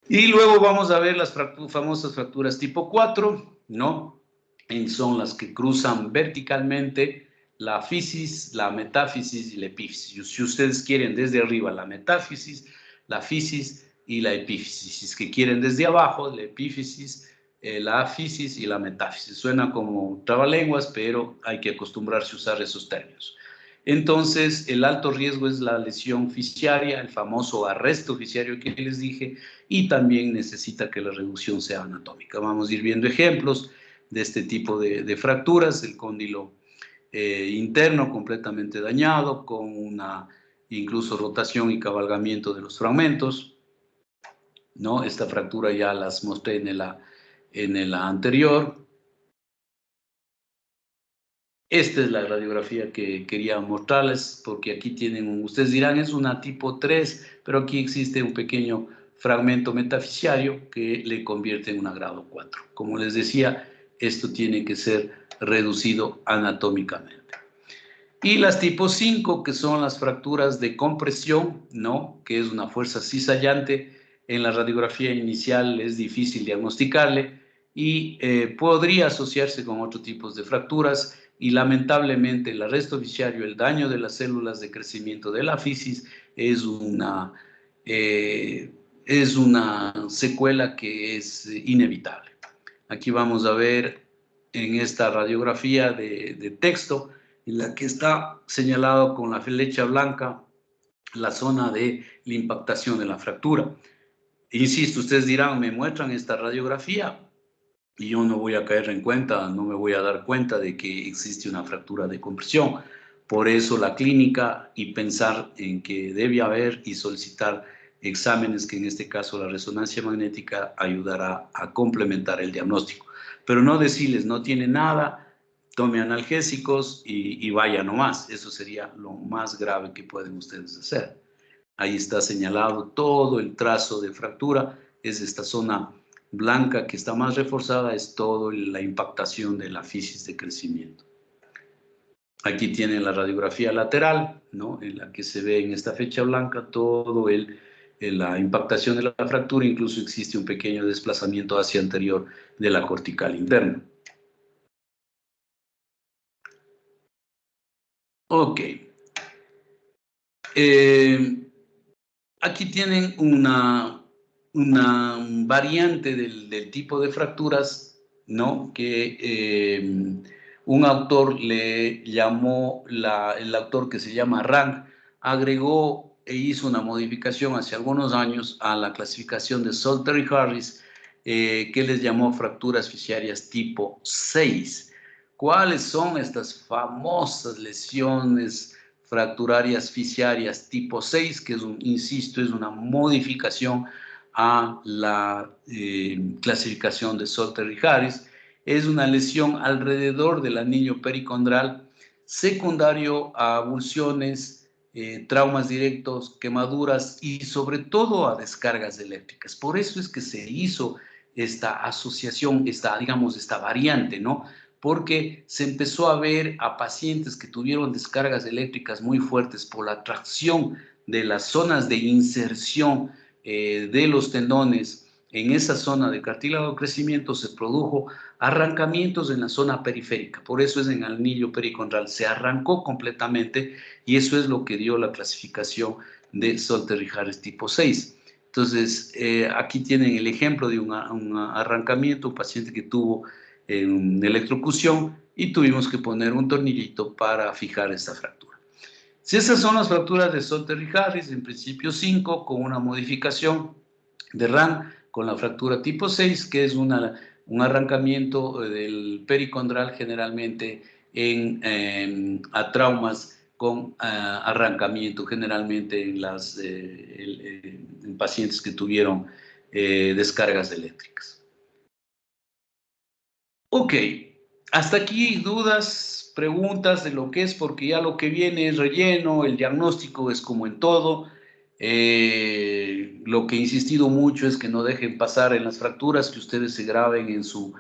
Y luego vamos a ver las famosas fracturas tipo 4, ¿no? Son las que cruzan verticalmente la fisis, la metáfisis y la epífisis. Si ustedes quieren desde arriba la metáfisis, la fisis y la epífisis. Si es que quieren desde abajo, la epífisis, la fisis y la metáfisis. Suena como trabalenguas, pero hay que acostumbrarse a usar esos términos. Entonces, el alto riesgo es la lesión fisiaria, el famoso arresto fisiario que les dije, y también necesita que la reducción sea anatómica. Vamos a ir viendo ejemplos de este tipo de fracturas, el cóndilo interno completamente dañado, con una incluso rotación y cabalgamiento de los fragmentos, ¿no? Esta fractura ya las mostré en la anterior. Esta es la radiografía que quería mostrarles, porque aquí tienen, ustedes dirán, es una tipo 3, pero aquí existe un pequeño fragmento metafisiario que le convierte en una grado 4. Como les decía, esto tiene que ser reducido anatómicamente. Y las tipo 5, que son las fracturas de compresión, ¿no? Que es una fuerza cizallante. En la radiografía inicial es difícil diagnosticarle y podría asociarse con otros tipos de fracturas, y lamentablemente el arresto fisiario, el daño de las células de crecimiento de la fisis es una secuela que es inevitable. Aquí vamos a ver en esta radiografía de texto, en la que está señalado con la flecha blanca la zona de la impactación de la fractura. Insisto, ustedes dirán, me muestran esta radiografía y yo no voy a caer en cuenta, no me voy a dar cuenta de que existe una fractura de compresión. Por eso la clínica, y pensar en que debe haber y solicitar exámenes, que en este caso la resonancia magnética ayudará a complementar el diagnóstico. Pero no decirles, no tiene nada, tome analgésicos y vaya nomás. Eso sería lo más grave que pueden ustedes hacer. Ahí está señalado todo el trazo de fractura, es esta zona blanca que está más reforzada, es toda la impactación de la fisis de crecimiento. Aquí tienen la radiografía lateral, ¿no? En la que se ve en esta fecha blanca todo la impactación de la fractura, incluso existe un pequeño desplazamiento hacia anterior de la cortical interna. Ok. Aquí tienen una variante del tipo de fracturas, ¿no? Que un autor le llamó, el autor que se llama Rang, agregó e hizo una modificación hace algunos años a la clasificación de Salter y Harris, que les llamó fracturas fisarias tipo 6. ¿Cuáles son estas famosas lesiones fracturarias fisarias tipo 6? Que es insisto, es una modificación a la clasificación de Salter y Harris. Es una lesión alrededor del anillo pericondral secundario a avulsiones, traumas directos, quemaduras y sobre todo a descargas eléctricas. Por eso es que se hizo esta asociación, digamos, esta variante, ¿no? Porque se empezó a ver a pacientes que tuvieron descargas eléctricas muy fuertes por la tracción de las zonas de inserción de los tendones en esa zona de cartílago de crecimiento, se produjo arrancamientos en la zona periférica. Por eso es en el anillo pericondral, se arrancó completamente y eso es lo que dio la clasificación de Salter y Harris tipo 6. Entonces, aquí tienen el ejemplo de un arrancamiento, un paciente que tuvo una electrocución y tuvimos que poner un tornillito para fijar esta fractura. Si esas son las fracturas de Salter y Harris, en principio 5, con una modificación de Rang, con la fractura tipo 6, que es un arrancamiento del pericondral generalmente a traumas con arrancamiento, generalmente en pacientes que tuvieron descargas eléctricas. Ok, hasta aquí dudas, preguntas de lo que es, porque ya lo que viene es relleno, el diagnóstico es como en todo. Lo que he insistido mucho es que no dejen pasar en las fracturas, que ustedes se graben en su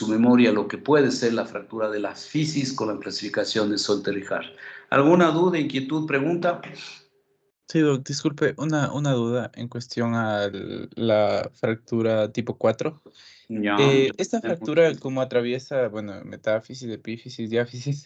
memoria lo que puede ser la fractura de las fisis con la clasificación de Salter y Harris. ¿Alguna duda, inquietud, pregunta? Sí, Doc, disculpe, una duda en cuestión a la fractura tipo 4. Ya. Esta fractura, como atraviesa, bueno, metáfisis, epífisis, diáfisis,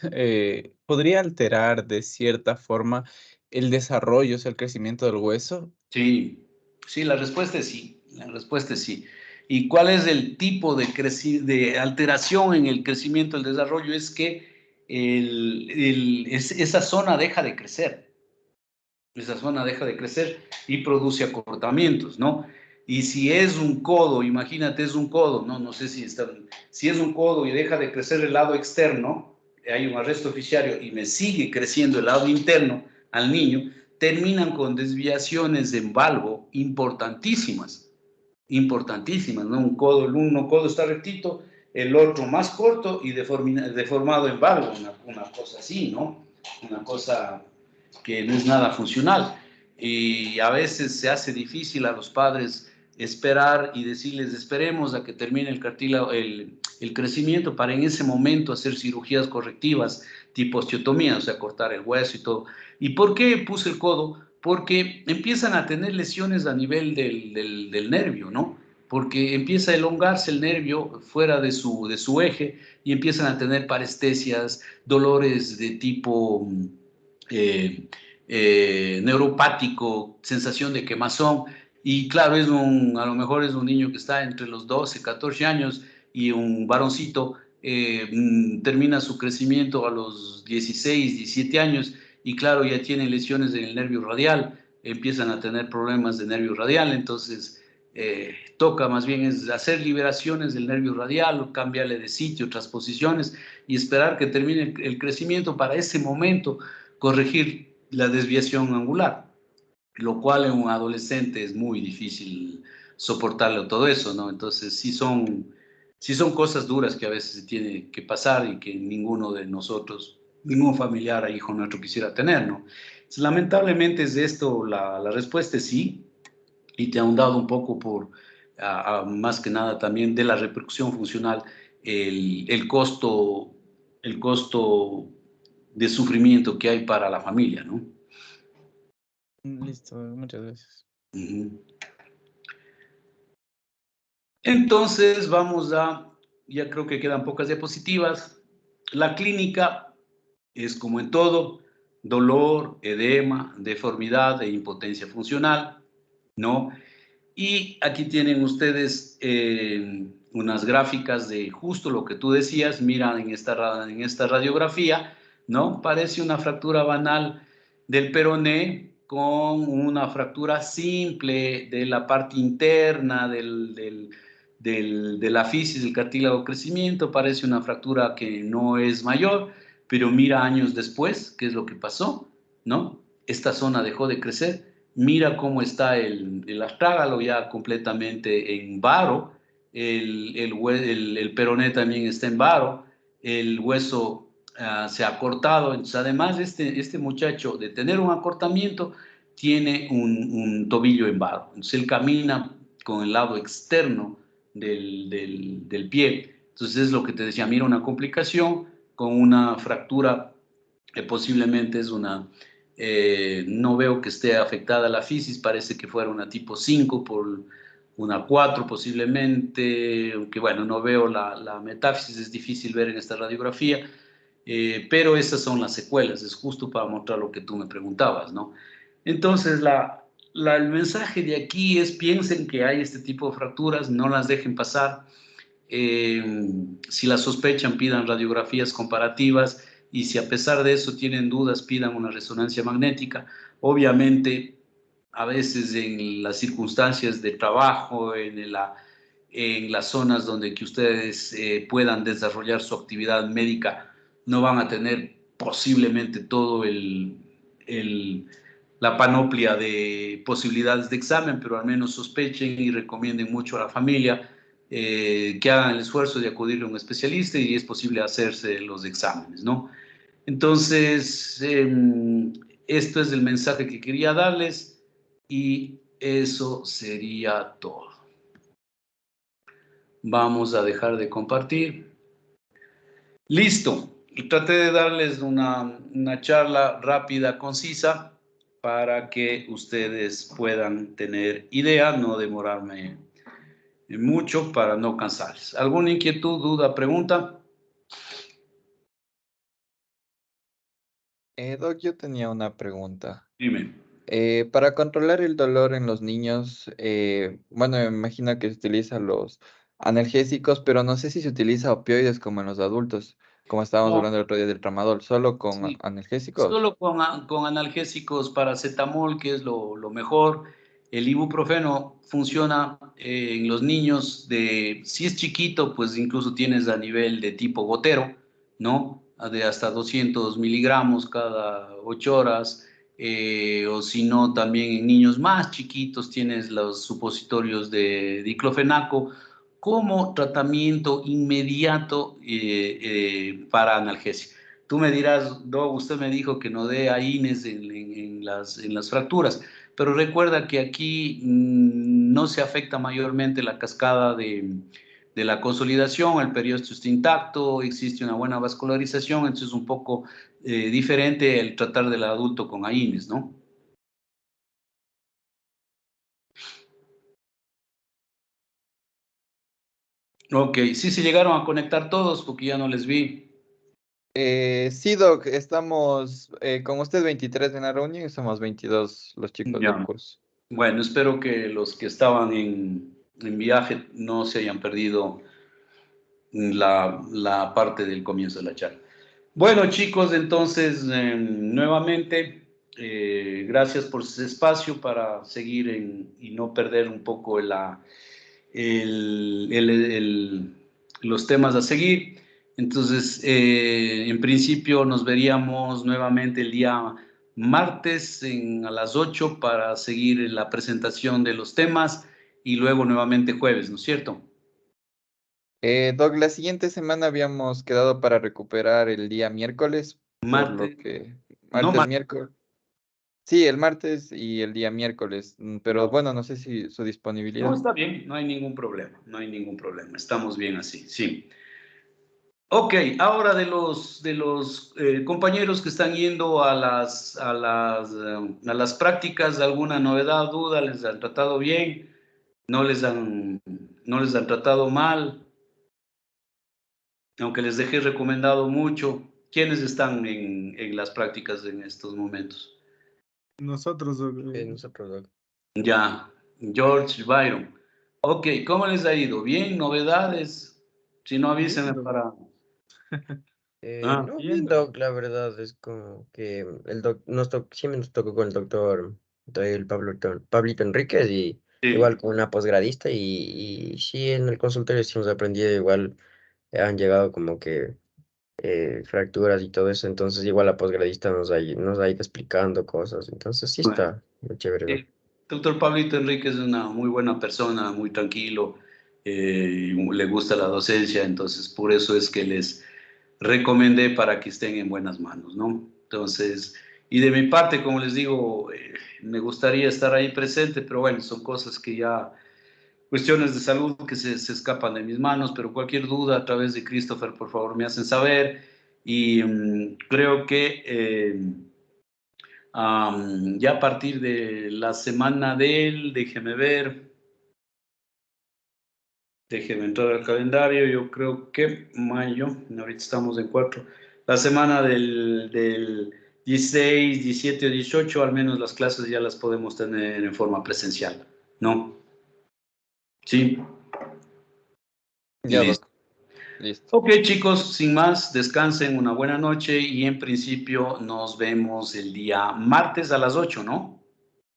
¿podría alterar de cierta forma el desarrollo, o sea, el crecimiento del hueso? Sí, sí, la respuesta es sí, la respuesta es sí. ¿Y cuál es el tipo de alteración en el crecimiento, el desarrollo? Es que esa zona deja de crecer. Esa zona deja de crecer y produce acortamientos, ¿no? Y si es un codo, imagínate, es un codo, no sé si es un codo y deja de crecer el lado externo, hay un arresto fiscario y me sigue creciendo el lado interno al niño, terminan con desviaciones en valvo importantísimas, ¿no? Uno codo está rectito, el otro más corto y deformado en valvo, una cosa así, ¿no? Una cosa que no es nada funcional. Y a veces se hace difícil a los padres esperar y decirles, esperemos a que termine el crecimiento para en ese momento hacer cirugías correctivas tipo osteotomía, o sea, cortar el hueso y todo. ¿Y por qué puse el codo? Porque empiezan a tener lesiones a nivel del nervio, ¿no? Porque empieza a elongarse el nervio fuera de su eje y empiezan a tener parestesias, dolores de tipo neuropático, sensación de quemazón. Y claro, a lo mejor es un niño que está entre los 12, 14 años y un varoncito termina su crecimiento a los 16, 17 años y claro, ya tiene lesiones en el nervio radial, empiezan a tener problemas de nervio radial, entonces toca más bien es hacer liberaciones del nervio radial, cambiarle de sitio, transposiciones y esperar que termine el crecimiento para ese momento corregir la desviación angular, lo cual en un adolescente es muy difícil soportarlo todo eso, ¿no? Entonces sí son cosas duras que a veces se tiene que pasar y que ninguno de nosotros, ningún familiar, hijo nuestro quisiera tener, ¿no? Entonces, lamentablemente es esto, la respuesta es sí, y te ha ahondado un poco más que nada también de la repercusión funcional, el costo de sufrimiento que hay para la familia, ¿no? Listo, muchas gracias. Entonces ya creo que quedan pocas diapositivas. La clínica es como en todo, dolor, edema, deformidad e impotencia funcional, ¿no? Y aquí tienen ustedes unas gráficas de justo lo que tú decías. Mira en esta radiografía, ¿no? Parece una fractura banal del peroné con una fractura simple de la parte interna de la fisis, del cartílago crecimiento. Parece una fractura que no es mayor, pero mira años después, ¿qué es lo que pasó? ¿No? Esta zona dejó de crecer. Mira cómo está el astrágalo ya completamente en varo, el peroné también está en varo, el hueso se ha cortado. Entonces, además, este muchacho, de tener un acortamiento, tiene un tobillo en varo. Entonces, él camina con el lado externo del pie. Entonces, es lo que te decía, mira, una complicación con una fractura que posiblemente es una... no veo que esté afectada la fisis, parece que fuera una tipo 5 por una 4 posiblemente, aunque bueno, no veo la metáfisis, es difícil ver en esta radiografía, pero esas son las secuelas, es justo para mostrar lo que tú me preguntabas, ¿no? Entonces, el mensaje de aquí es: piensen que hay este tipo de fracturas, no las dejen pasar. Si las sospechan, pidan radiografías comparativas, y si a pesar de eso tienen dudas, pidan una resonancia magnética. Obviamente, a veces en las circunstancias de trabajo, en las zonas donde que ustedes puedan desarrollar su actividad médica, no van a tener posiblemente todo la panoplia de posibilidades de examen, pero al menos sospechen y recomienden mucho a la familia que hagan el esfuerzo de acudir a un especialista, y es posible hacerse los exámenes, ¿no? Entonces, esto es el mensaje que quería darles, y eso sería todo. Vamos a dejar de compartir. Listo. Y traté de darles una charla rápida, concisa, para que ustedes puedan tener idea, no demorarme mucho para no cansarles. ¿Alguna inquietud, duda, pregunta? Doc, yo tenía una pregunta. Dime. Para controlar el dolor en los niños, bueno, me imagino que se utilizan los analgésicos, pero no sé si se utiliza opioides como en los adultos, como estábamos No, hablando el otro día del tramadol, solo con sí. analgésicos. Solo con analgésicos, paracetamol, que es lo mejor. El ibuprofeno funciona en los niños si es chiquito, pues incluso tienes a nivel de tipo gotero, ¿no? De hasta 200 miligramos cada 8 horas. O si no, también en niños más chiquitos tienes los supositorios de diclofenaco como tratamiento inmediato para analgesia. Tú me dirás: Doc, usted me dijo que no dé AINES en las fracturas, pero recuerda que aquí no se afecta mayormente la cascada de la consolidación, el periósteo está intacto, existe una buena vascularización, entonces es un poco diferente el tratar del adulto con AINES, ¿no? Ok, sí se llegaron a conectar todos porque ya no les vi. Sí, Doc, estamos con usted 23 en la reunión y somos 22 los chicos del Ya. curso. Bueno, espero que los que estaban en viaje no se hayan perdido la parte del comienzo de la charla. Bueno, chicos, entonces, nuevamente, gracias por ese espacio para seguir y no perder un poco los temas a seguir. Entonces, en principio nos veríamos nuevamente el día martes a las 8 para seguir la presentación de los temas, y luego nuevamente jueves, ¿no es cierto? Doc, la siguiente semana habíamos quedado para recuperar el día miércoles, por Martes, lo que no martes, miércoles. Sí, el martes y el día miércoles, pero martes. bueno, no sé si su No, disponibilidad. está bien, no hay ningún problema, no hay ningún problema, estamos bien así, sí. Ok, ahora de los compañeros que están yendo a las prácticas, ¿alguna novedad, duda? ¿Les han tratado bien? ¿No les han tratado mal? Aunque les dejé recomendado mucho. ¿Quiénes están en las prácticas en estos momentos? Nosotros, Nosotros, Doc. Ya, George Byron. Ok, ¿cómo les ha ido? ¿Bien? ¿Novedades? Si no, avísenme Doc. para... Ah, No, bien, bien, Doc. Doc, la verdad es como que el doc siempre nos tocó con el doctor, el Pablito Enríquez y sí. igual con una posgradista y sí, en el consultorio sí hemos aprendido igual, han llegado como que fracturas y todo eso, entonces igual la posgradista nos ha ido explicando cosas, entonces sí Bueno, está muy chévere, Doc. doctor Pablito Enrique es una muy buena persona, muy tranquilo, y le gusta la docencia, entonces por eso es que les recomendé para que estén en buenas manos, ¿no? Entonces, y de mi parte, como les digo, me gustaría estar ahí presente, pero bueno, son cosas que ya, cuestiones de salud que se escapan de mis manos, pero cualquier duda a través de Christopher, por favor, me hacen saber. Y creo que ya a partir de la semana déjeme entrar al calendario, yo creo que mayo, ahorita estamos en 4, la semana del 16, 17 o 18, al menos las clases ya las podemos tener en forma presencial, ¿no? Sí, Ya, listo. Doc. Listo. Ok, chicos, sin más, descansen, una buena noche y en principio nos vemos el día martes a las 8, ¿no?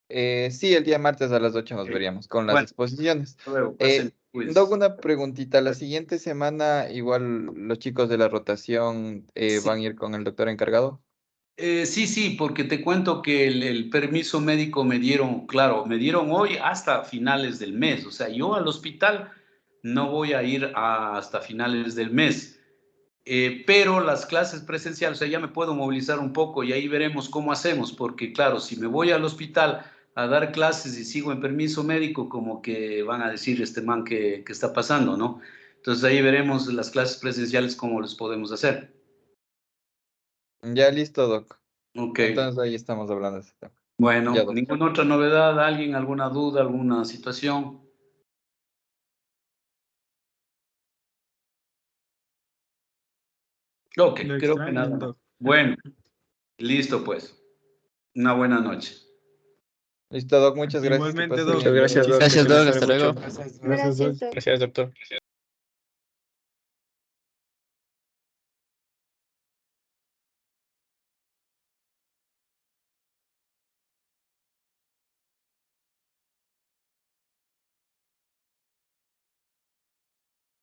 Sí, el día martes a las 8 nos Ok. veríamos con las Bueno, exposiciones. hasta luego, pasen, Doc, pues. una preguntita. La siguiente semana, igual los chicos de la rotación Sí, van a ir con el doctor encargado. sí, porque te cuento que el permiso médico me dieron, claro, me dieron hoy hasta finales del mes. O sea, yo al hospital no voy a ir hasta finales del mes. Pero las clases presenciales, o sea, ya me puedo movilizar un poco y ahí veremos cómo hacemos, porque claro, si me voy al hospital a dar clases y sigo en permiso médico, como que van a decir este man que está pasando, ¿no? Entonces ahí veremos las clases presenciales cómo les podemos hacer. Ya listo, Doc. Ok, Entonces ahí estamos hablando de ese tema. Ya, bueno, Doc. ¿ninguna otra novedad? ¿Alguien alguna duda, alguna situación? Ok, Lo creo que nada extrañan, más. Doc. Bueno, listo pues. Una buena noche. Listo, Doc. Muchas gracias. Que Igualmente, pase Doc. Muchas bien. gracias, Doc. Gracias, Que se Doc. mejore Hasta mucho. luego. Gracias, Gracias, Doc. Doc. Gracias, doctor.